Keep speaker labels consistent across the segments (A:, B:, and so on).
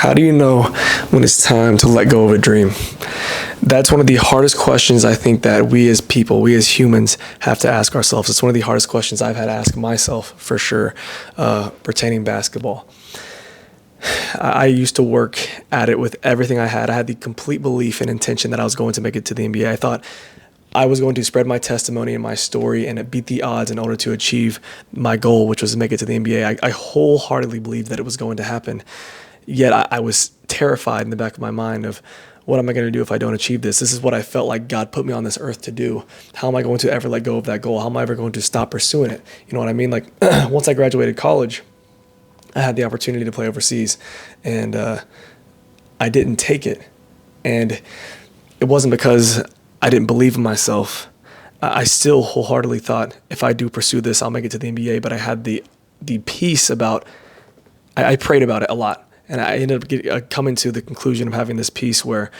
A: How do you know when it's time to let go of a dream? That's one of the hardest questions I think that we as people, we as humans have to ask ourselves. It's one of the hardest questions I've had to ask myself for sure, pertaining basketball. I used to work at it with everything I had. I had the complete belief and intention that I was going to make it to the NBA. I thought I was going to spread my testimony and my story and beat the odds in order to achieve my goal, which was to make it to the NBA. I wholeheartedly believed that it was going to happen. Yet I was terrified in the back of my mind of, what am I going to do if I don't achieve this? This is what I felt like God put me on this earth to do. How am I going to ever let go of that goal? How am I ever going to stop pursuing it? You know what I mean? Like once I graduated college, I had the opportunity to play overseas, and I didn't take it. And it wasn't because I didn't believe in myself. I still wholeheartedly thought if I do pursue this, I'll make it to the NBA. But I had the peace about, I prayed about it a lot. And I ended up coming to the conclusion of having this peace where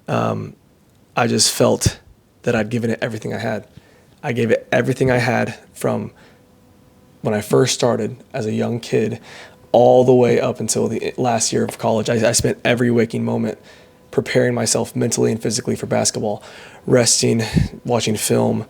A: I just felt that I'd given it everything I had. I gave it everything I had from when I first started as a young kid all the way up until the last year of college. I spent every waking moment preparing myself mentally and physically for basketball, resting, watching film,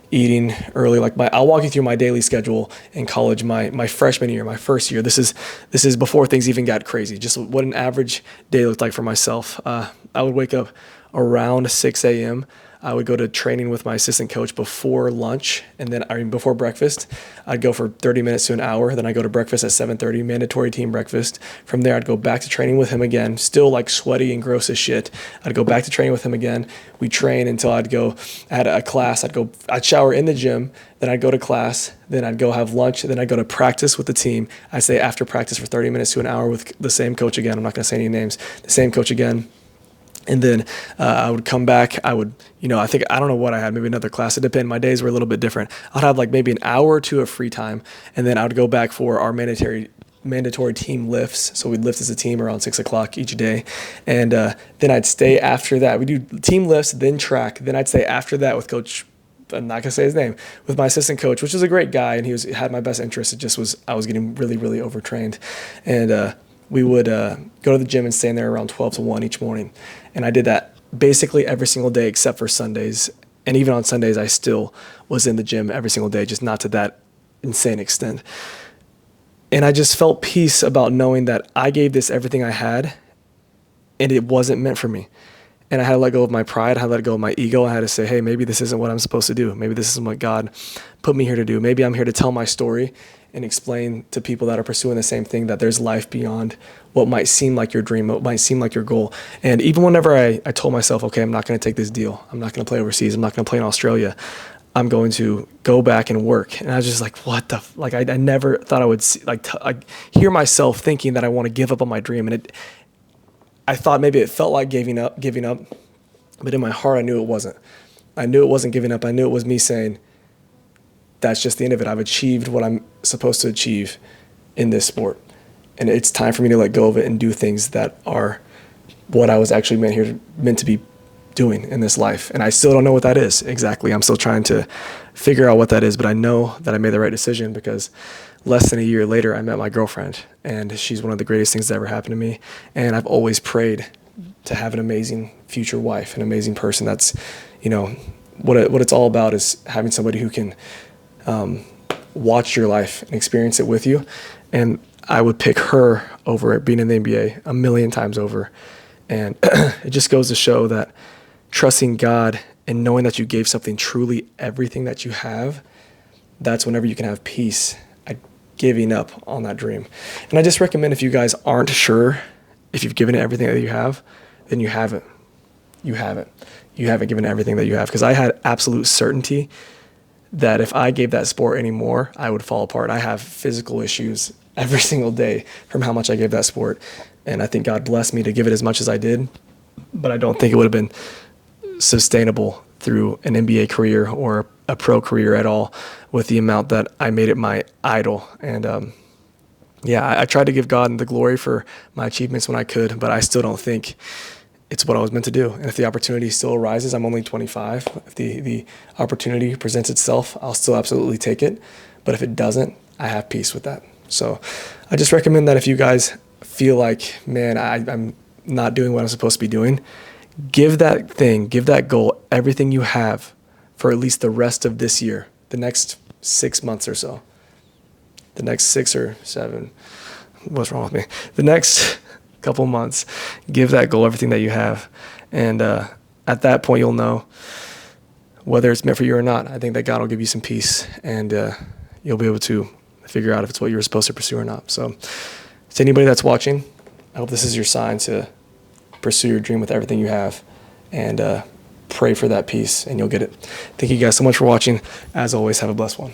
A: eating early. I'll walk you through my daily schedule in college, my freshman year, my first year. This is before things even got crazy. Just what an average day looked like for myself. I would wake up around 6 a.m. I would go to training with my assistant coach before lunch, and then before breakfast. I'd go for 30 minutes to an hour. Then I go to breakfast at 7:30, mandatory team breakfast. From there, I'd go back to training with him again, still like sweaty and gross as shit. I'd go back to training with him again. We train until I had a class. I'd shower in the gym. Then I'd go to class. Then I'd go have lunch. Then I'd go to practice with the team. I'd stay after practice for 30 minutes to an hour with the same coach again. I'm not going to say any names. The same coach again. And then I would come back. I don't know what I had, maybe another class. It depended. My days were a little bit different. I'd have maybe an hour or two of free time. And then I would go back for our mandatory team lifts. So we'd lift as a team around 6 o'clock each day. And then I'd stay after that. We do team lifts, then track. Then I'd stay after that with Coach, I'm not going to say his name, with my assistant coach, which was a great guy. And he had my best interest. It just was, I was getting really, really overtrained. And we would go to the gym and stay in there around 12 to 1 each morning. And I did that basically every single day except for Sundays. And even on Sundays, I still was in the gym every single day, just not to that insane extent. And I just felt peace about knowing that I gave this everything I had, and it wasn't meant for me. And I had to let go of my pride. I had to let go of my ego. I had to say, hey, maybe this isn't what I'm supposed to do. Maybe this isn't what God put me here to do. Maybe I'm here to tell my story and explain to people that are pursuing the same thing that there's life beyond what might seem like your dream, what might seem like your goal. And even whenever I told myself, okay, I'm not going to take this deal. I'm not going to play overseas. I'm not going to play in Australia. I'm going to go back and work. And I was just like, what the, I never thought I would hear myself thinking that I want to give up on my dream. And I thought maybe it felt like giving up, but in my heart, I knew it wasn't. I knew it wasn't giving up. I knew it was me saying, that's just the end of it. I've achieved what I'm supposed to achieve in this sport. And it's time for me to let go of it and do things that are what I was actually meant to be doing in this life. And I still don't know what that is exactly. I'm still trying to figure out what that is, but I know that I made the right decision because less than a year later, I met my girlfriend, and she's one of the greatest things that ever happened to me. And I've always prayed to have an amazing future wife, an amazing person. That's, what it's all about is having somebody who can watch your life and experience it with you. And I would pick her over being in the NBA a million times over. And it just goes to show that trusting God and knowing that you gave something truly everything that you have, that's whenever you can have peace at giving up on that dream. And I just recommend, if you guys aren't sure if you've given it everything that you have, then you haven't. You haven't. You haven't given everything that you have. Because I had absolute certainty that if I gave that sport anymore, I would fall apart. I have physical issues every single day from how much I gave that sport. And I think God blessed me to give it as much as I did, but I don't think it would have been sustainable through an NBA career or a pro career at all with the amount that I made it my idol. And I tried to give God the glory for my achievements when I could, but I still don't think it's what I was meant to do. And if the opportunity still arises, I'm only 25. If the opportunity presents itself, I'll still absolutely take it. But if it doesn't, I have peace with that. So I just recommend that if you guys feel like, man, I'm not doing what I'm supposed to be doing, give that goal everything you have for at least the rest of this year, the next 6 months or so, the next 6 or 7. What's wrong with me? The next couple months, give that goal everything that you have. And at that point, you'll know whether it's meant for you or not. I think that God will give you some peace, and you'll be able to figure out if it's what you were supposed to pursue or not. So to anybody that's watching, I hope this is your sign to pursue your dream with everything you have, and pray for that peace, and you'll get it. Thank you guys so much for watching. As always, have a blessed one.